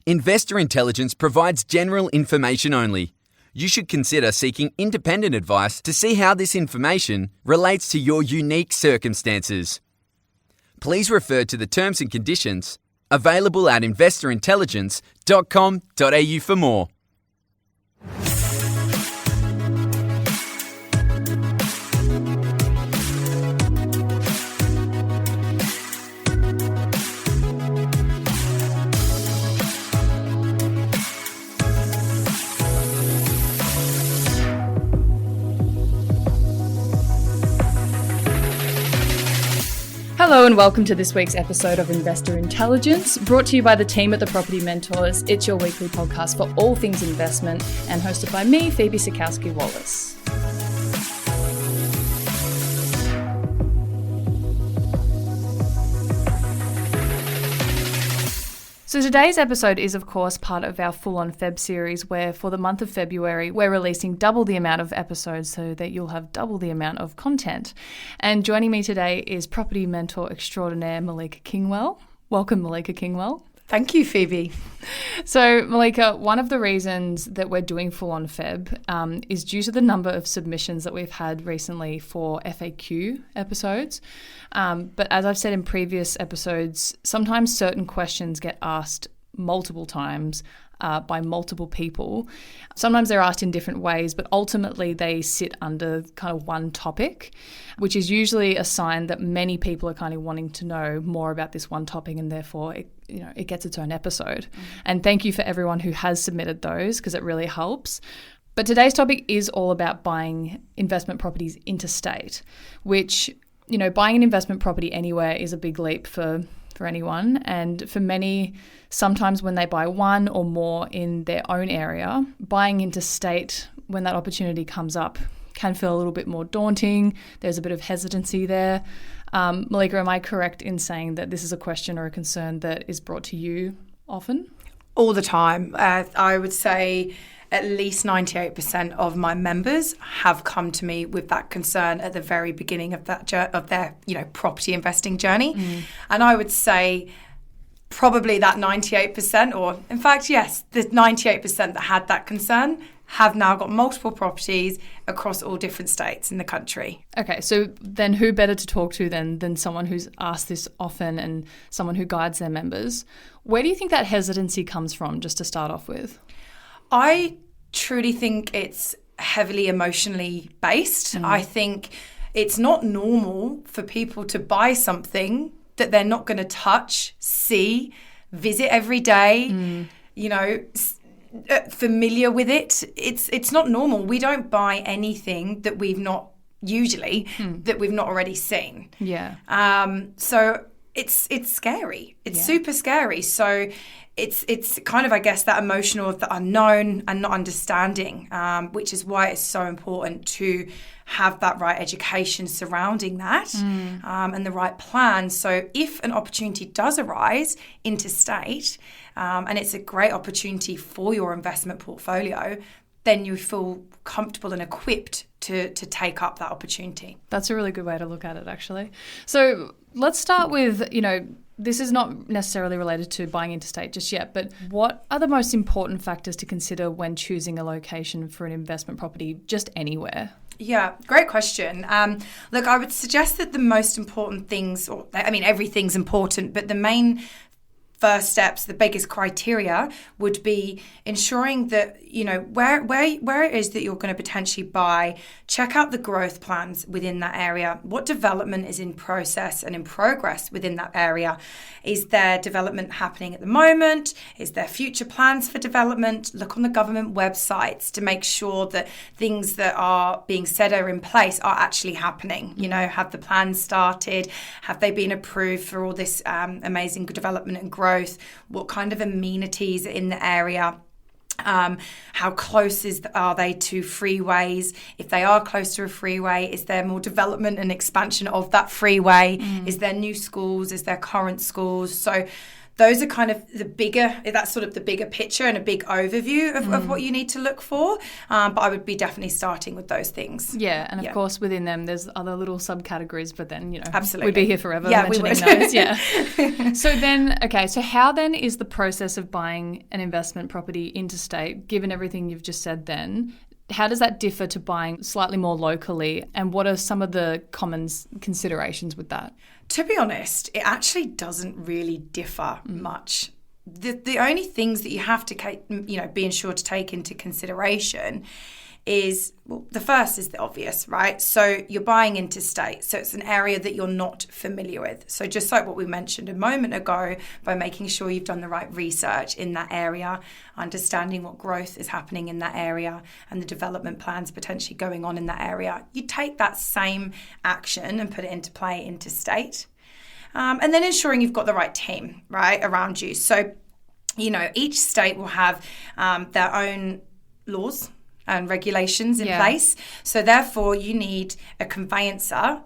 Investor Intelligence provides general information only. You should consider seeking independent advice to see how this information relates to your unique circumstances. Please refer to the terms and conditions available at investorintelligence.com.au for more. Hello and welcome to this week's episode of Investor Intelligence, brought to you by the team at the Property Mentors. It's your weekly podcast for all things investment and hosted by me, Phoebe Sikowski-Wallace. So today's episode is, of course, part of our Full On Feb series, where for the month of February, we're releasing double the amount of episodes so that you'll have double the amount of content. And joining me today is property mentor extraordinaire Malika Kingwell. Welcome, Malika Kingwell. Thank you, Phoebe. So, Malika, one of the reasons that we're doing Full On Feb is due to the number of submissions that we've had recently for FAQ episodes. But as I've said in previous episodes, sometimes certain questions get asked multiple times by multiple people. Sometimes they're asked in different ways, but ultimately they sit under kind of one topic, which is usually a sign that many people are kind of wanting to know more about this one topic, and therefore it gets its own episode. And thank you for everyone who has submitted those, because it really helps. But today's topic is all about buying investment properties interstate, which, buying an investment property anywhere is a big leap for anyone. And for many, sometimes when they buy one or more in their own area, buying interstate when that opportunity comes up can feel a little bit more daunting. There's a bit of hesitancy there. Malika, am I correct in saying that this is a question or a concern that is brought to you often? All the time. I would say at least 98% of my members have come to me with that concern at the very beginning of their property investing journey. And I would say probably that 98%, or in fact, yes, the 98% that had that concern have now got multiple properties across all different states in the country. Okay, so then who better to talk to than someone who's asked this often and someone who guides their members? Where do you think that hesitancy comes from, just to start off with? I truly think it's heavily emotionally based. I think it's not normal for people to buy something that they're not going to touch, see, visit every day, familiar with it. It's not normal. We don't buy anything that we've not that we've not already seen. Yeah. So it's scary. It's super scary. So it's kind of, I guess, that emotional of the unknown and not understanding, which is why it's so important to have that right education surrounding that and the right plan. So if an opportunity does arise interstate, and it's a great opportunity for your investment portfolio, then you feel comfortable and equipped to take up that opportunity. That's a really good way to look at it, actually. So let's start with, this is not necessarily related to buying interstate just yet, but what are the most important factors to consider when choosing a location for an investment property just anywhere? Yeah, great question. Look, I would suggest that the most important things, everything's important, but the main first steps, the biggest criteria would be ensuring that, where it is that you're going to potentially buy, check out the growth plans within that area. What development is in process and in progress within that area? Is there development happening at the moment? Is there future plans for development? Look on the government websites to make sure that things that are being said are in place are actually happening. Have the plans started? Have they been approved for all this amazing development and growth? What kind of amenities are in the area? How close are they to freeways? If they are close to a freeway, is there more development and expansion of that freeway? Is there new schools? Is there current schools? So those are kind of that's sort of the bigger picture and a big overview of what you need to look for. But I would be definitely starting with those things. Yeah, and of course within them there's other little subcategories, but then, Absolutely. we'd be here forever mentioning we would. those. Yeah. So how then is the process of buying an investment property interstate, given everything you've just said then? How does that differ to buying slightly more locally, and what are some of the common considerations with that? To be honest, it actually doesn't really differ much. The only things that you have to be ensured to take into consideration is, well, the first is the obvious, right? So you're buying interstate, so it's an area that you're not familiar with. So just like what we mentioned a moment ago, by making sure you've done the right research in that area, understanding what growth is happening in that area and the development plans potentially going on in that area, you take that same action and put it into play interstate. And then ensuring you've got the right team, right, around you. So, each state will have their own laws and regulations in place. So therefore, you need a conveyancer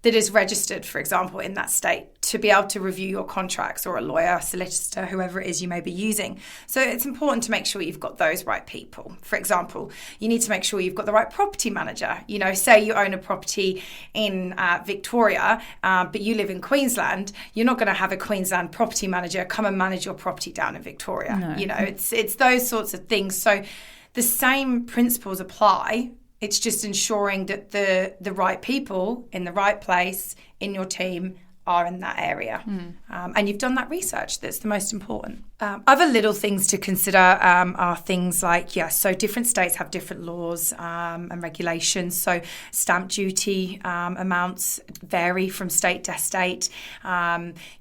that is registered, for example, in that state to be able to review your contracts, or a lawyer, solicitor, whoever it is you may be using. So it's important to make sure you've got those right people. For example, you need to make sure you've got the right property manager. Say you own a property in Victoria, but you live in Queensland, you're not going to have a Queensland property manager come and manage your property down in Victoria. No. It's those sorts of things. So the same principles apply. It's just ensuring that the right people in the right place in your team are in that area. And you've done that research. That's the most important. Other little things to consider are things like, so different states have different laws and regulations. So stamp duty amounts vary from state to state.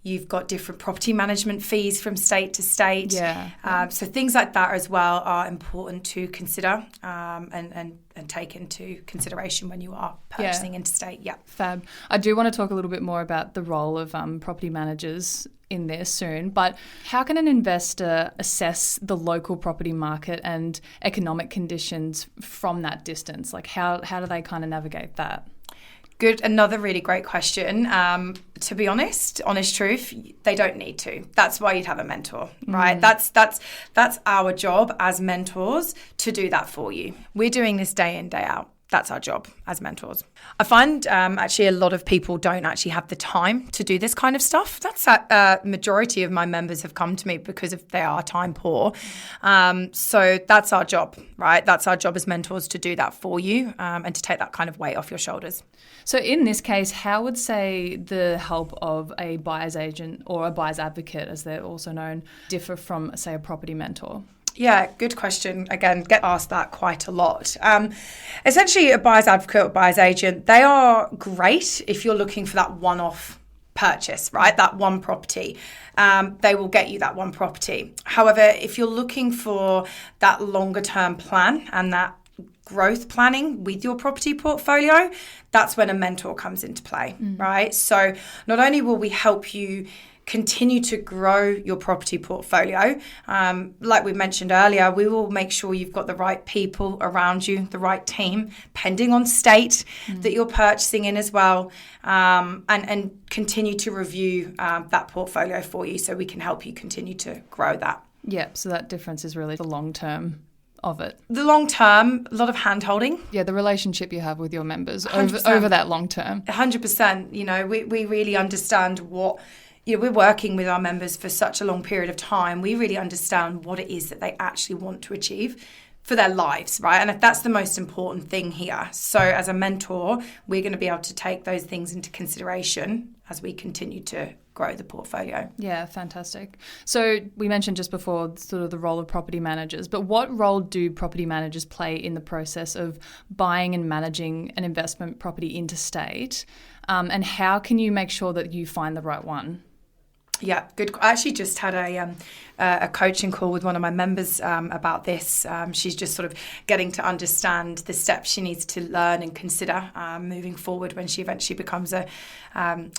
You've got different property management fees from state to state. So things like that as well are important to consider and take into consideration when you are purchasing interstate. Fab. I do want to talk a little bit more about the role of property managers in there soon, but how can an investor assess the local property market and economic conditions from that distance? Like how do they kind of navigate that? Good. Another really great question. To be honest truth, they don't need to. That's why you'd have a mentor, right? That's our job as mentors to do that for you. We're doing this day in, day out. That's our job as mentors. I find actually a lot of people don't actually have the time to do this kind of stuff. That's majority of my members have come to me because they are time poor. So that's our job, right? That's our job as mentors to do that for you and to take that kind of weight off your shoulders. So in this case, how would, say, the help of a buyer's agent or a buyer's advocate, as they're also known, differ from, say, a property mentor? Yeah, good question. Again, get asked that quite a lot. Essentially, a buyer's advocate or buyer's agent, they are great if you're looking for that one-off purchase, right? That one property. They will get you that one property. However, if you're looking for that longer-term plan and that growth planning with your property portfolio, that's when a mentor comes into play, right? So not only will we help you continue to grow your property portfolio, like we mentioned earlier, we will make sure you've got the right people around you, the right team, pending on state that you're purchasing in as well, and continue to review that portfolio for you so we can help you continue to grow that. Yeah, so that difference is really the long term of it. The long term, a lot of hand holding. Yeah, the relationship you have with your members over that long term. 100%. We really understand what, we're working with our members for such a long period of time. We really understand what it is that they actually want to achieve for their lives, right? And that's the most important thing here. So as a mentor, we're going to be able to take those things into consideration as we continue to grow the portfolio. Yeah, fantastic. So we mentioned just before sort of the role of property managers, but what role do property managers play in the process of buying and managing an investment property interstate? And how can you make sure that you find the right one? Yeah, good. I actually just had a coaching call with one of my members about this. She's just sort of getting to understand the steps she needs to learn and consider moving forward when she eventually becomes a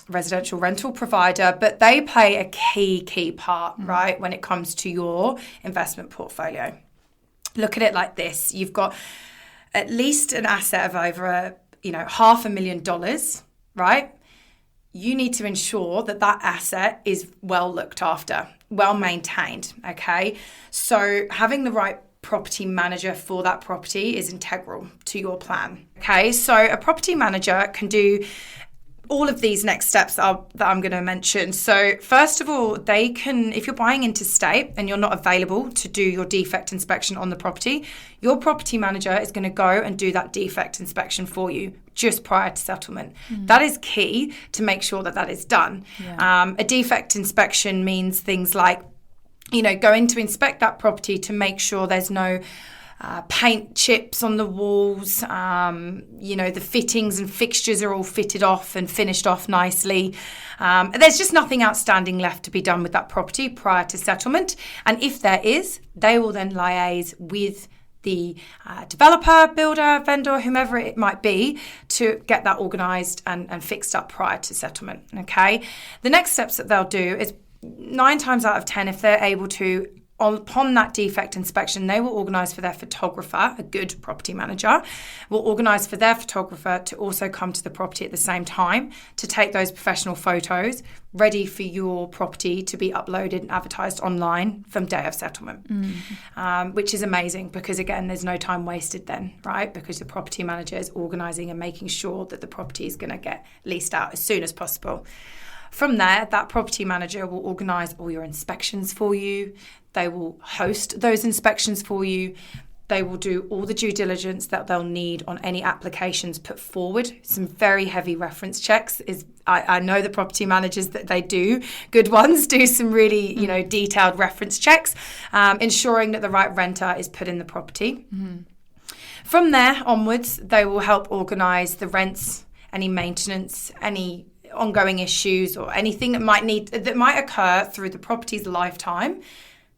residential rental provider. But they play a key part, right, when it comes to your investment portfolio. Look at it like this. You've got at least an asset of over $500,000, right? you need to ensure that that asset is well looked after, well maintained, okay? So having the right property manager for that property is integral to your plan, okay? So a property manager can do all of these next steps that I'm going to mention. So first of all, they can, if you're buying interstate and you're not available to do your defect inspection on the property, your property manager is going to go and do that defect inspection for you just prior to settlement. That is key to make sure that that is done. Yeah. A defect inspection means things like, going to inspect that property to make sure there's no paint chips on the walls, the fittings and fixtures are all fitted off and finished off nicely. There's just nothing outstanding left to be done with that property prior to settlement. And if there is, they will then liaise with the developer, builder, vendor, whomever it might be, to get that organised and fixed up prior to settlement, okay? The next steps that they'll do is 9 times out of 10, if they're able to, upon that defect inspection, they will organise for their photographer, a good property manager, will organise for their photographer to also come to the property at the same time to take those professional photos ready for your property to be uploaded and advertised online from day of settlement, which is amazing because, again, there's no time wasted then, right? Because the property manager is organising and making sure that the property is going to get leased out as soon as possible. From there, that property manager will organise all your inspections for you. They will host those inspections for you. They will do all the due diligence that they'll need on any applications put forward. Some very heavy reference checks. I know the property managers that they do, good ones, do some really detailed reference checks, ensuring that the right renter is put in the property. From there onwards, they will help organise the rents, any maintenance, any ongoing issues or anything that might occur through the property's lifetime.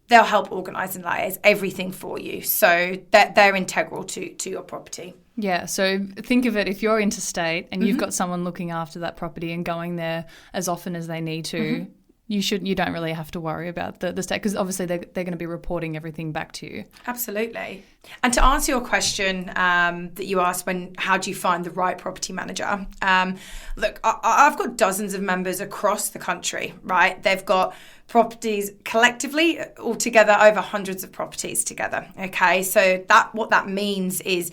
They'll help organise and liaise everything for you. So they're integral to your property. Yeah, so think of it, if you're interstate and you've got someone looking after that property and going there as often as they need to, you don't really have to worry about the state, because obviously they're going to be reporting everything back to you. Absolutely. And to answer your question that you asked, how do you find the right property manager? Look, I've got dozens of members across the country, right? They've got properties collectively, altogether over hundreds of properties together. Okay, so what that means is,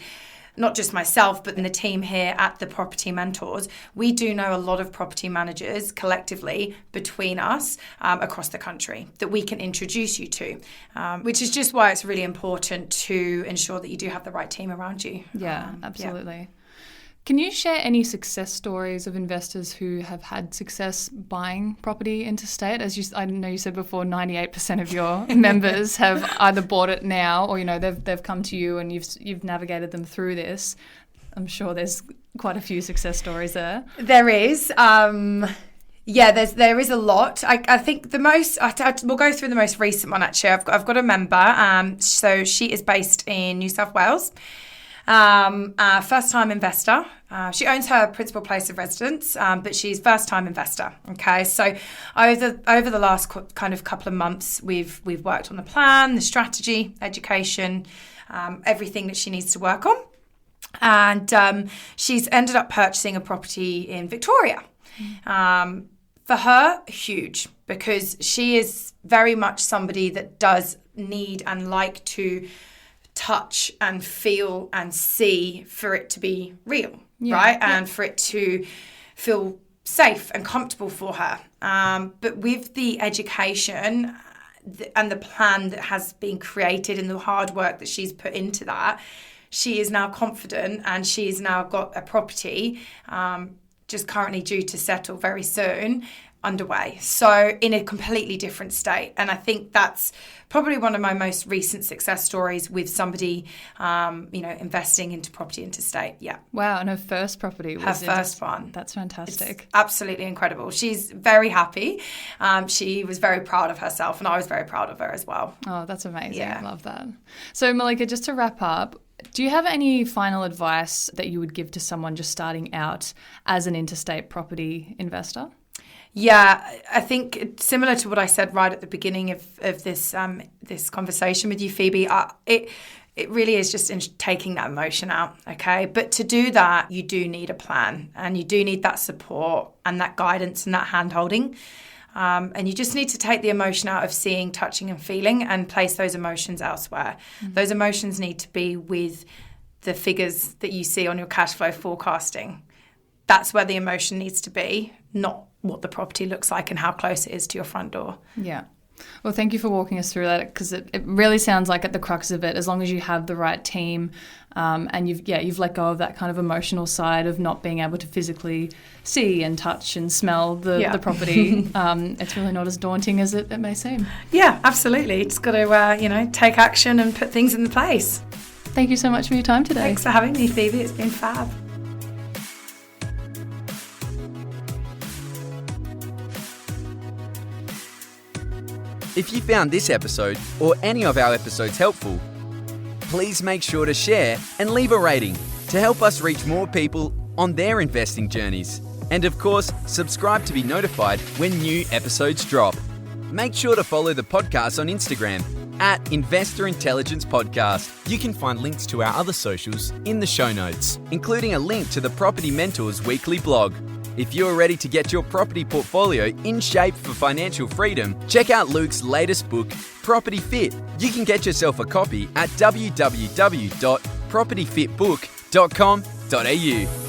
not just myself, but the team here at the Property Mentors, we do know a lot of property managers collectively between us across the country that we can introduce you to, which is just why it's really important to ensure that you do have the right team around you. Yeah, absolutely. Yeah. Can you share any success stories of investors who have had success buying property interstate? I know you said before, 98% of your members have either bought it now or they've come to you and you've navigated them through this. I'm sure there's quite a few success stories there. There is. There is a lot. I think the most. We'll go through the most recent one actually. I've got a member. So she is based in New South Wales. First-time investor. She owns her principal place of residence, but she's first-time investor. Okay, so over the last kind of couple of months, we've worked on the plan, the strategy, education, everything that she needs to work on, and she's ended up purchasing a property in Victoria. For her, huge, because she is very much somebody that does need and like to touch and feel and see for it to be real, right? Yeah. And for it to feel safe and comfortable for her. But with the education and the plan that has been created and the hard work that she's put into that, she is now confident and she's now got a property just currently due to settle very soon underway. So in a completely different state. And I think that's probably one of my most recent success stories with somebody, investing into property interstate. Yeah. Wow. And her first property was her first one. That's fantastic. It's absolutely incredible. She's very happy. She was very proud of herself and I was very proud of her as well. Oh, that's amazing. Yeah. I love that. So Malika, just to wrap up, do you have any final advice that you would give to someone just starting out as an interstate property investor? Yeah, I think similar to what I said right at the beginning of this conversation with you, Phoebe, It really is just in taking that emotion out, okay? But to do that, you do need a plan, and you do need that support and that guidance and that hand-holding. And you just need to take the emotion out of seeing, touching and feeling and place those emotions elsewhere. Those emotions need to be with the figures that you see on your cash flow forecasting. That's where the emotion needs to be, not what the property looks like and how close it is to your front door. Yeah. Well, thank you for walking us through that, because it really sounds like at the crux of it, as long as you have the right team and you've let go of that kind of emotional side of not being able to physically see and touch and smell the property, it's really not as daunting as it may seem. Yeah, absolutely. Just got to, take action and put things in place. Thank you so much for your time today. Thanks for having me, Phoebe. It's been fab. If you found this episode or any of our episodes helpful, please make sure to share and leave a rating to help us reach more people on their investing journeys. And of course, subscribe to be notified when new episodes drop. Make sure to follow the podcast on Instagram at Investor Intelligence Podcast. You can find links to our other socials in the show notes, including a link to the Property Mentors weekly blog. If you're ready to get your property portfolio in shape for financial freedom, check out Luke's latest book, Property Fit. You can get yourself a copy at www.propertyfitbook.com.au.